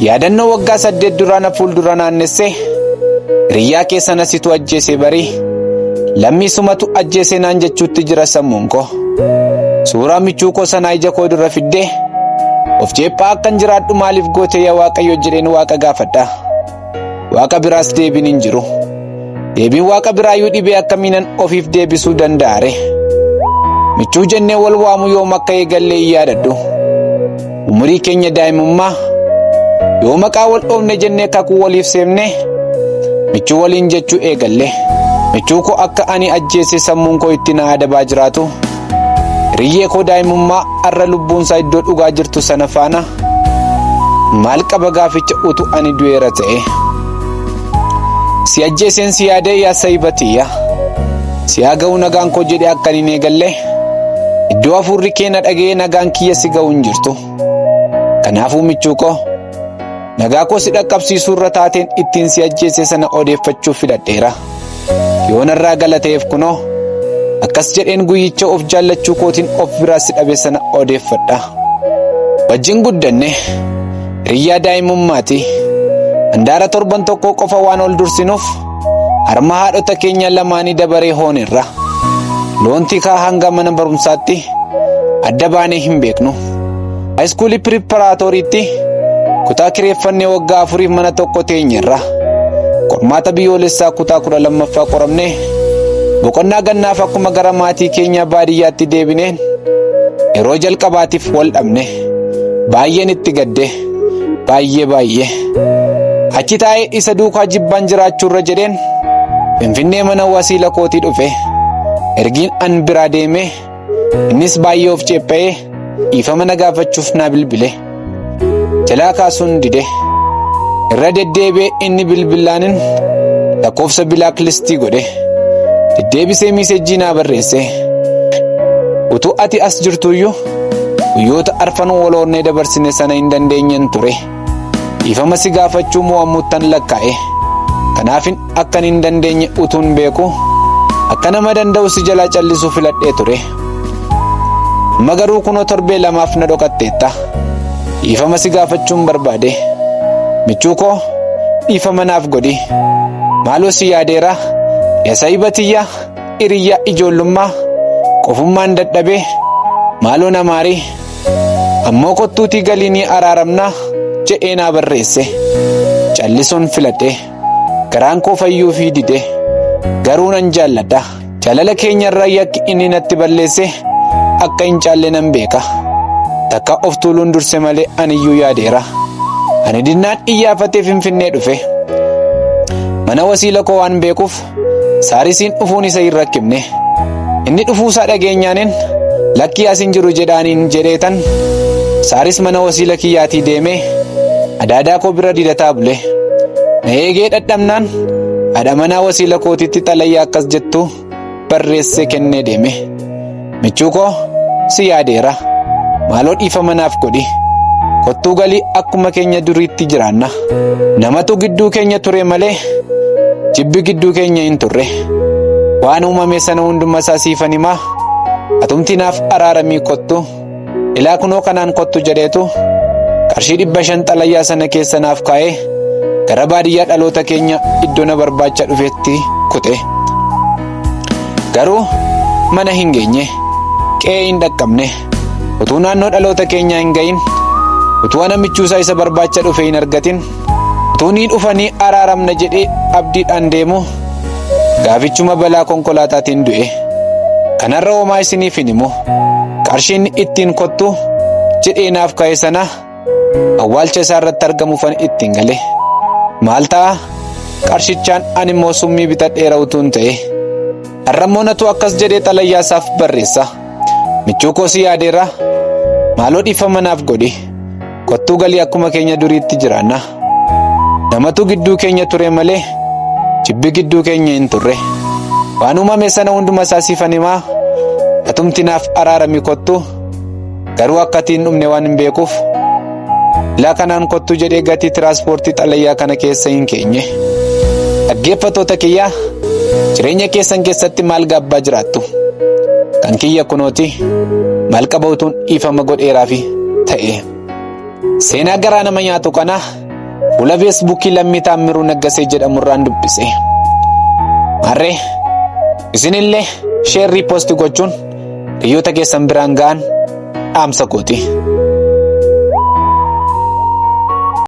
Yaadannoo waggaa 8 duraan fuuldura naannessee riyyaa keessa nasitu ajjeese barii lammiisumatu ajjeese naan jechuutti jira sammuun koo. Suuraa michuu koo sanaa ija koo dura fiddee of jeephaa akkan jiraadhu maaliif goote yaa Waaqayyo jedheen Waaqa gaafadha. Waaqa biraas deebiin hin jiru. Deebiin Waaqa biraayyuu dhibee akkamiinan ofiif deebisuu danda'are. Michuu jennee wal waamu yoom akka eegallee hin yaadadhu. Umurii keenya daa'imummaa yoo maqaa wal dhoofne jennee kakuu waliif seemne michuu waliin jechuu eegalle. Michuu koo akka ani ajjeese sammuun koo itti na adabaa jiraatu. Riyyee koo daa'imummaa arra lubbuunsaa iddoo dhugaa jirtu sana faana maal qaba gaaficha utu ani du'eera ta'e. Si ajjeeseen si yaadee yaa Sayibatiyya. Si haa ga'u nagaan koo jedhee akka hin eegalle iddoo hafuurri kee na dhaga'ee nagaan kiyya si ga'u hin jirtu. Kanaafuu michuu koo nagaa koo si dhaqqabsiisuu irra taateen ittiin si ajjeese sana odeeffachuuf filadheera. Yoo narraa galateef kunoo akkas jedheen guyyicha of jaallachuu kootiin of biraa si dhabe sana odeeffadha. Wajjin guddanne riyyaa daa'imummaati. Handaara 7 tokko qofa waan ol dursinuuf harma haadhota keenya lamaanii dabaree hoonerra. Loon tikaa hanga mana barumsaatti adda baanee hin beeknu. Haayiskuulii piriiparaatooriitti kutaa kireeffannee waggaa 4 mana tokko teenyerra. Qormaata biyyoolessaa kutaa 12ffaa qoramne. Boqonnaa gannaaf akkuma gara maatii keenya baadiyyaatti deebineen yeroo jalqabaatiif wal dhabne. Baay'een itti gadde. Baay'ee. Achi taa'ee isa duukaa jibbaan jiraachuurra jedheen Finfinnee mana wasiila kootii dhufe. Ergiin an biraa deeme innis baay'ee of ceepha'ee dhiifama na gaafachuuf na bilbile. Jalaa kaasuun dide. Irra deddeebi'ee inni bilbilaanin lakkoofsa bilaaklistii godhe. Deddeebisee miisejjii naa barreesse. Utuu ati as jirtuyyuu guyyoota arfan wal oolnee dabarsine sana hin dandeenyen ture. Dhiifama si gaafachuu mo'amuttan lakkaa'e. Kanaafin akkan hin dandeenye utuun beeku akka nama danda'u si jalaa callisuu filadhee ture. Amma garuu kunoo torbee 2 na dhokatteetta. Dhiifama si gaafachuun barbaade. Michuu koo dhiifama naaf godhi. Maaloo si yaadeera yaa Sayibatiyya hiriyyaa ijoollummaa qofummaan dadhabee maaloo na maarii ammoo kottuutii galiinii araaramnaa jedhee naa barreesse. Callisuun filadhe. Garaan koo fayyuu fi dide. Garuu nan jaalladha. Jaalala keenyarraa yakki inni natti balleesse akka hin caalle nan beeka. Takka of tuuluun durse malee aniyyuu yaadeera. Ani dinnaan iyyaafatee Finfinnee dhufe. Mana wasiila koo waan beekuuf saarisiin dhufuun isa hin rakkifne. Inni dhufuusaa dhageenyaanin lakkii as hin jiru jedhaaniin jedheetan saaris mana wasiila kiyyaatii deemee adaadaa koo bira didataa bule. Na eegee dhadhabnaan haadha manaa wasiila kootitti xalayyaa akkas jettu barreessee kennee deeme. Michuu koo si yaadeera. Maaloo dhiifama naaf godhi. Kottuu galii akkuma keenya duriitti jiraanna. Namatu gidduu keenya ture malee jibbi gidduu keenya hin turre. Waan uumame sana hunduma isaa siifan himaa. Atumti naaf araaramii kottu. Ilaa kunoo kanaan kottu jedheetu qarshii 500 xalayyaa sana keessa naaf kaa'ee gara baadiyyaa dhaloota keenya iddoo na barbaacha dhufetti kute. Garuu mana hin geenye. Qe'ee hin dhaqqabne. Utuu naannoo dhaloota keenyaa hin gahin. Utuu ana michuusaa isa barbaacha dhufe hin argatin. Utuu niin dhufanii araaramna jedhee abdiidhaan deemu gaafichuma balaa konkolaataatiin du'e. Kanarra homaa isiniif hin himu. Qarshiin ittiin kottu jedhee naaf ka'e sana awwaalcha isaa irratti argamuufan ittiin gale. Maal ta'a? Qarshichaan ani immoo summii bitadheera utuun ta'e. Har'ammoo natu akkas jedhee xalayyaasaaf barreessa. Michuu koo si yaadeera. Maaloo dhiifama naaf godhi. Kottuu galii akkuma keenya duriitti jiraanna. Namatu gidduu keenya ture malee jibbi gidduu keenya hin turre. Waan uumame sana hunduma isaa siifan himaa. Atumti naaf araarami kottu. Garuu akkatiin dhumne waan hin beekuuf ilaa kanaan kottu jedhee gatii tiraanspoortii xalayyaa kana keessa hin keenye. Dhaggeeffattoota kiyyaa jireenya keessan keessatti maal gaabbaa jiraattu? Kan kiyya kunooti maal qaba utuun dhiifama godheeraafi ta'e. Seenaa garaa nama nyaatu kana fuula feesbuukii Lammii Taammiruu Naggasee jedhamurraan dubbise. Harree isinillee sheerrii poostii gochuun hiriyoota keessan biraan ga'an dhaamsa kooti.